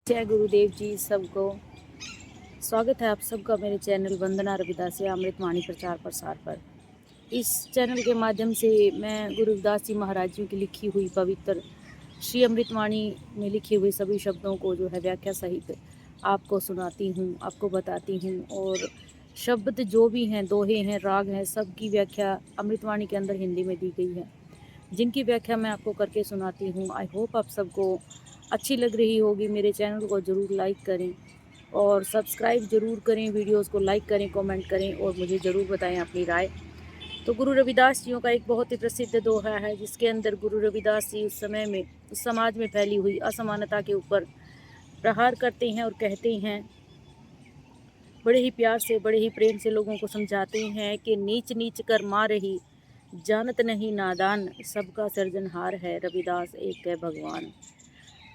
जय गुरुदेव जी सबको। स्वागत है आप सबका मेरे चैनल वंदना रविदास अमृतवाणी प्रचार प्रसार पर। इस चैनल के माध्यम से मैं गुरु रविदास जी महाराज जी की लिखी हुई पवित्र श्री अमृतवाणी में लिखे हुए सभी शब्दों को जो है व्याख्या सहित आपको सुनाती हूँ, आपको बताती हूँ। और शब्द जो भी हैं, दोहे हैं, राग हैं, सब की व्याख्या अमृतवाणी के अंदर हिंदी में दी गई है, जिनकी व्याख्या मैं आपको करके सुनाती हूँ। आई होप आप सबको अच्छी लग रही होगी। मेरे चैनल को ज़रूर लाइक करें और सब्सक्राइब ज़रूर करें, वीडियोस को लाइक करें, कमेंट करें और मुझे ज़रूर बताएं अपनी राय। तो गुरु रविदास जियों का एक बहुत ही प्रसिद्ध दोहा है, जिसके अंदर गुरु रविदास जी उस समय में उस समाज में फैली हुई असमानता के ऊपर प्रहार करते हैं और कहते हैं, बड़े ही प्यार से, बड़े ही प्रेम से लोगों को समझाते हैं कि नीच नीच कर मार रही, जानत नहीं नादान, सबका सृजनहार है रविदास एक है भगवान।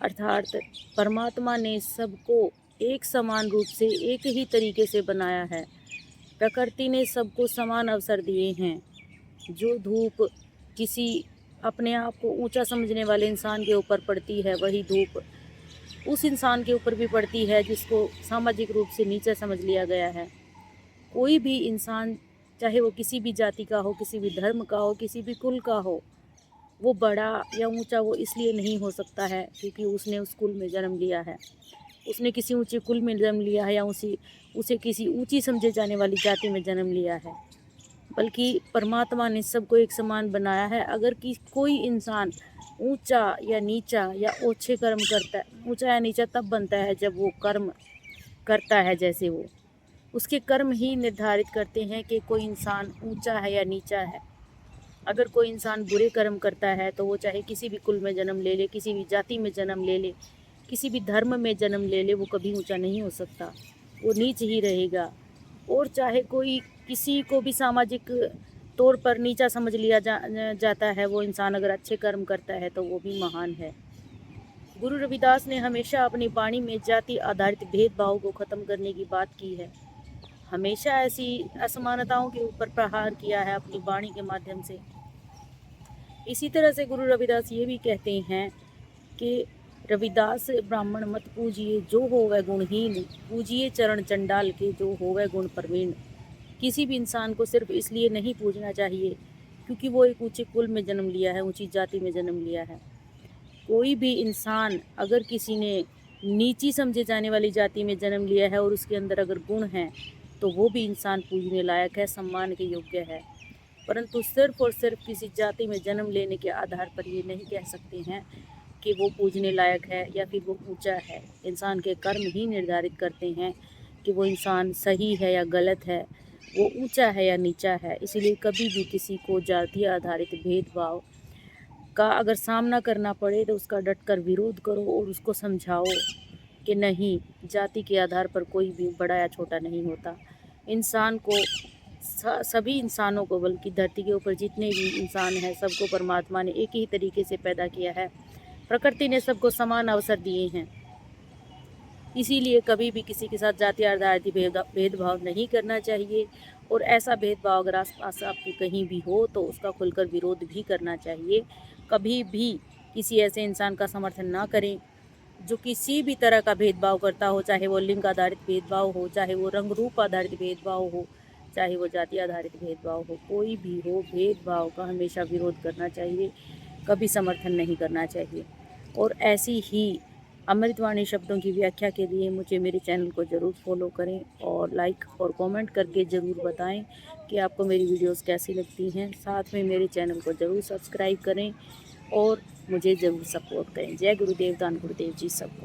अर्थात परमात्मा ने सबको एक समान रूप से, एक ही तरीके से बनाया है। प्रकृति ने सबको समान अवसर दिए हैं। जो धूप किसी अपने आप को ऊंचा समझने वाले इंसान के ऊपर पड़ती है, वही धूप उस इंसान के ऊपर भी पड़ती है जिसको सामाजिक रूप से नीचा समझ लिया गया है। कोई भी इंसान, चाहे वो किसी भी जाति का हो, किसी भी धर्म का हो, किसी भी कुल का हो, वो बड़ा या ऊंचा वो इसलिए नहीं हो सकता है क्योंकि उसने उस कुल में जन्म लिया है, उसने किसी ऊंचे कुल में जन्म लिया है, या उसे किसी ऊंची समझे जाने वाली जाति में जन्म लिया है। बल्कि परमात्मा ने सबको एक समान बनाया है। अगर कोई इंसान ऊंचा या नीचा या ओछे कर्म करता है, ऊंचा या नीचा तब बनता है जब वो कर्म करता है। जैसे वो उसके कर्म ही निर्धारित करते हैं कि कोई इंसान ऊंचा है या नीचा है। अगर कोई इंसान बुरे कर्म करता है तो वो चाहे किसी भी कुल में जन्म ले ले, किसी भी जाति में जन्म ले ले, किसी भी धर्म में जन्म ले ले, वो कभी ऊंचा नहीं हो सकता, वो नीच ही रहेगा। और चाहे कोई किसी को भी सामाजिक तौर पर नीचा समझ लिया जाता है, वो इंसान अगर अच्छे कर्म करता है तो वो भी महान है। गुरु रविदास ने हमेशा अपनी वाणी में जाति आधारित भेदभाव को खत्म करने की बात की है। हमेशा ऐसी असमानताओं के ऊपर प्रहार किया है अपनी वाणी के माध्यम से। इसी तरह से गुरु रविदास ये भी कहते हैं कि रविदास ब्राह्मण मत पूजिए, जो हो वह गुणहीन, पूजिए चरण चंडाल के, जो हो वह गुण प्रवीण। किसी भी इंसान को सिर्फ इसलिए नहीं पूजना चाहिए क्योंकि वो एक ऊंचे कुल में जन्म लिया है, ऊंची जाति में जन्म लिया है। कोई भी इंसान अगर किसी ने नीची समझे जाने वाली जाति में जन्म लिया है और उसके अंदर अगर गुण हैं, तो वो भी इंसान पूजने लायक है, सम्मान के योग्य है। परंतु सिर्फ और सिर्फ किसी जाति में जन्म लेने के आधार पर ये नहीं कह सकते हैं कि वो पूजने लायक है या फिर वो ऊंचा है। इंसान के कर्म ही निर्धारित करते हैं कि वो इंसान सही है या गलत है, वो ऊंचा है या नीचा है। इसीलिए कभी भी किसी को जाति आधारित भेदभाव का अगर सामना करना पड़े तो उसका डटकर विरोध करो और उसको समझाओ कि नहीं, जाति के आधार पर कोई भी बड़ा या छोटा नहीं होता। इंसान को, सभी इंसानों को, बल्कि धरती के ऊपर जितने भी इंसान हैं सबको परमात्मा ने एक ही तरीके से पैदा किया है। प्रकृति ने सबको समान अवसर दिए हैं। इसीलिए कभी भी किसी के साथ जाति आधारित भेदभाव नहीं करना चाहिए। और ऐसा भेदभाव अगर आसपास आपके कहीं भी हो तो उसका खुलकर विरोध भी करना चाहिए। कभी भी किसी ऐसे इंसान का समर्थन ना करें जो किसी भी तरह का भेदभाव करता हो, चाहे वो लिंग आधारित भेदभाव हो, चाहे वो रंग रूप आधारित भेदभाव हो, चाहे वो जाति आधारित भेदभाव हो। कोई भी हो, भेदभाव का हमेशा विरोध करना चाहिए, कभी समर्थन नहीं करना चाहिए। और ऐसी ही अमृतवाणी शब्दों की व्याख्या के लिए मुझे मेरे चैनल को ज़रूर फॉलो करें और लाइक और कमेंट करके ज़रूर बताएं कि आपको मेरी वीडियोस कैसी लगती हैं। साथ में मेरे चैनल को ज़रूर सब्सक्राइब करें और मुझे ज़रूर सपोर्ट करें। जय गुरुदेव, दान गुरुदेव जी सबको।